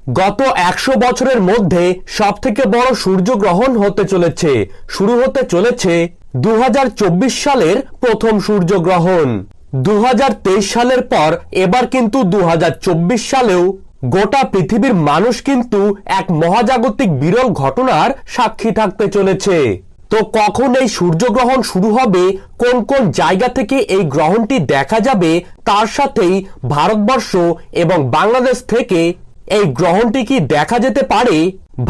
গত 100 বছরের মধ্যে সবথেকে বড় সূর্যগ্রহণ হতে চলেছে। শুরু হতে চলেছে 2024 সালের প্রথম সূর্যগ্রহণ। 2023 সালের পর এবার কিন্তু 2024 সালেও গোটা পৃথিবীর মানুষ কিন্তু এক মহাজাগতিক বিরল ঘটনার সাক্ষী থাকতে চলেছে। তো কখন এই সূর্যগ্রহণ শুরু হবে, কোন কোন জায়গা থেকে এই গ্রহণটি দেখা যাবে, তার সাথেই ভারতবর্ষ এবং বাংলাদেশ থেকে এই গ্রহণটি কি দেখা যেতে পারে,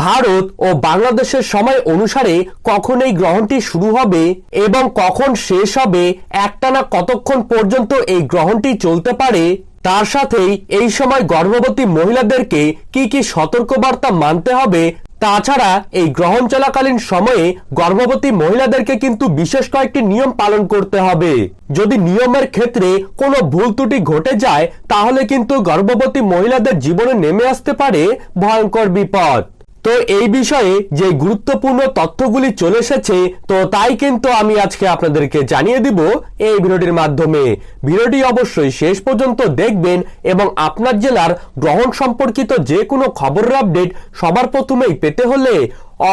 ভারত ও বাংলাদেশের সময় অনুসারে কখন এই গ্রহণটি শুরু হবে এবং কখন শেষ হবে, একটানা কতক্ষণ পর্যন্ত এই গ্রহণটি চলতে পারে, তার সাথেই এই সময় গর্ভবতী মহিলাদেরকে কি কি সতর্কবার্তা মানতে হবে, তাছাড়া এই গ্রহণ চলাকালীন সময়ে গর্ভবতী মহিলাদেরকে কিন্তু বিশেষ কয়েকটি নিয়ম পালন করতে হবে। যদি নিয়মের ক্ষেত্রে কোনো ভুল ত্রুটি ঘটে যায় তাহলে কিন্তু গর্ভবতী মহিলাদের জীবনে নেমে আসতে পারে ভয়ঙ্কর বিপদ। তো এই বিষয়ে যে গুরুত্বপূর্ণ তথ্যগুলি চলে এসেছে, তো তাই কিন্তু আমি আজকে আপনাদেরকে জানিয়ে দিব এই ভিডিওটির মাধ্যমে। ভিডিওটি অবশ্যই শেষ পর্যন্ত দেখবেন এবং আপনার জেলার গ্রহণ সম্পর্কিত যে কোনো খবরের আপডেট সবার প্রথমেই পেতে হলে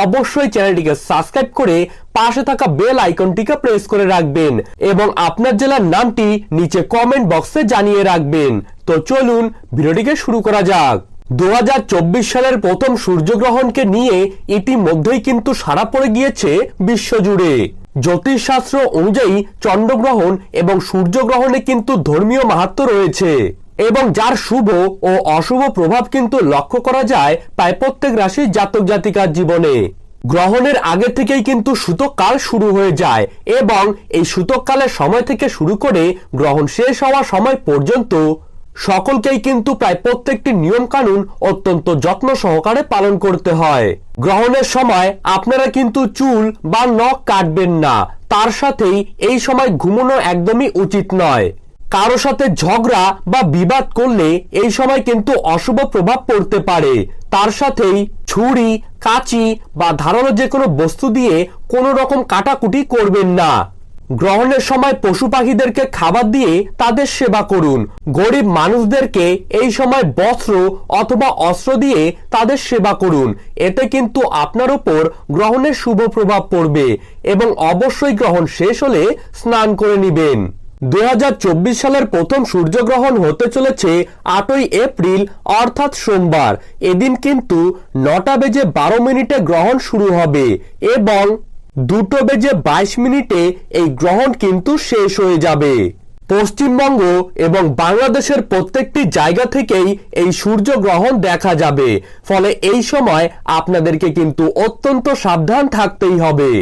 অবশ্যই চ্যানেলটিকে সাবস্ক্রাইব করে পাশে থাকা বেল আইকনটিকে প্রেস করে রাখবেন এবং আপনার জেলার নামটি নিচে কমেন্ট বক্সে জানিয়ে রাখবেন। তো চলুন ভিডিওটিকে শুরু করা যাক। 2024 সালের প্রথম সূর্যগ্রহণকে নিয়ে ইতিমধ্যেই কিন্তু সাড়া পড়ে গিয়েছে বিশ্বজুড়ে। জ্যোতিষশাস্ত্র অনুযায়ী চন্দ্রগ্রহণ এবং সূর্যগ্রহণে কিন্তু ধর্মীয় মাহাত্ম্য রয়েছে এবং যার শুভ ও অশুভ প্রভাব কিন্তু লক্ষ্য করা যায় প্রায় প্রত্যেক রাশির জাতক জাতিকার জীবনে। গ্রহণের আগে থেকেই কিন্তু সূতককাল শুরু হয়ে যায় এবং এই সূতককালের সময় থেকে শুরু করে গ্রহণ শেষ হওয়ার সময় পর্যন্ত সকলকেই কিন্তু প্রায় প্রত্যেকটি নিয়ম কানুন অত্যন্ত যত্ন সহকারে পালন করতে হয়। গ্রহণের সময় আপনারা কিন্তু চুল বা নখ কাটবেন না, তার সাথেই এই সময় ঘুমানো একদমই উচিত নয়। কারো সাথে ঝগড়া বা বিবাদ করলে এই সময় কিন্তু অশুভ প্রভাব পড়তে পারে। তার সাথেই ছুরি, কাঁচি বা ধারালো যে কোনো বস্তু দিয়ে কোনো রকম কাটাকুটি করবেন না। গ্রহণের সময় পশু পাখিদেরকে খাবার দিয়ে তাদের সেবা করুন। গরিব মানুষদেরকে এই সময় বস্ত্র অথবা অস্ত্র দিয়ে তাদের সেবা করুন। এতে কিন্তু আপনার উপর গ্রহণের শুভ প্রভাব পড়বে এবং অবশ্যই গ্রহণ শেষ হলে স্নান করে নেবেন। 2024 সালের প্রথম সূর্যগ্রহণ হতে চলেছে 8ই এপ্রিল অর্থাৎ সোমবার। এদিন কিন্তু 9:12 গ্রহণ শুরু হবে এবং 2:22 এই গ্রহণ কিন্তু শেষ হয়ে যাবে। পশ্চিমবঙ্গ এবং বাংলাদেশের প্রত্যেকটি জায়গা থেকেই এই সূর্যগ্রহণ দেখা যাবে, ফলে এই সময় আপনাদেরকে কিন্তু অত্যন্ত সাবধান থাকতেই হবে।